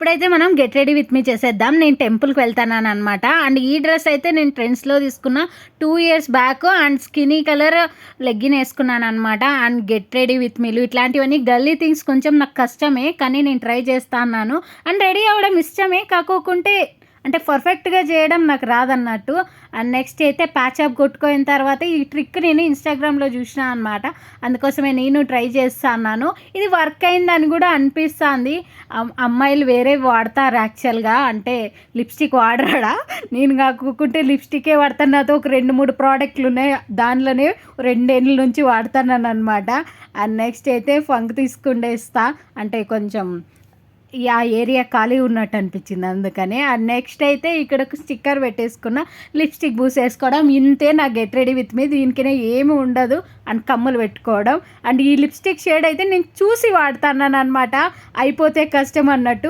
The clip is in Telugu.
ఇప్పుడైతే మనం గెట్ రెడీ విత్ మీ చేసేద్దాం. నేను టెంపుల్‌కి వెళ్తున్నాననమాట. అండ్ ఈ డ్రెస్ అయితే నేను ట్రెండ్స్‌లో తీసుకున్న 2 years back and skinny colour legging ఏసుకున్నాననమాట. అండ్ గెట్ రెడీ విత్ మీలు ఇట్లాంటివన్నీ గల్లీ థింగ్స్ కొంచెం నాకు కష్టమే. కానీ నేను ట్రై చేస్తా అన్నాను. అండ్ రెడీ అవ్వడం ఇష్టమే. కాకోకుంటే అంటే పర్ఫెక్ట్‌గా చేయడం నాకు రాదన్నట్టు. అండ్ నెక్స్ట్ అయితే ప్యాచప్ కొట్టుకోయిన తర్వాత ఈ ట్రిక్ నేను ఇన్‌స్టాగ్రామ్‌లో చూసినా అనమాట. అందుకోసమే నేను ట్రై చేస్తా అన్నాను. ఇది వర్క్ అయిందని కూడా అనిపిస్తాంది. అమ్మాయిలు వేరే వాడతారు యాక్చువల్‌గా. అంటే లిప్‌స్టిక్ వాడరాడా? నేను కాకుంటే లిప్‌స్టికే వాడతాను. నాతో ఒక 2, 3 ప్రోడక్ట్‌లున్నాయి. దానిలోనే 2 ఏండ్ల నుంచి వాడతాననమాట. అండ్ నెక్స్ట్ అయితే ఫంక్ తీసుకుండేస్తా. అంటే కొంచెం ఆ ఏరియా ఖాళీ ఉన్నట్టు అనిపించింది అందుకని. అండ్ నెక్స్ట్ అయితే ఇక్కడ ఒక స్టిక్కర్ పెట్టేసుకున్న. లిప్‌స్టిక్ పూసేసుకోవడం ఇంతే నా గెట్ రెడీ విత్ మీ. దీనికనే ఏమి ఉండదు. అండ్ కమ్మలు పెట్టుకోవడం. అండ్ ఈ లిప్‌స్టిక్ షేడ్ అయితే నేను చూసి వాడుతున్నాననమాట. అయిపోతే కష్టం అన్నట్టు.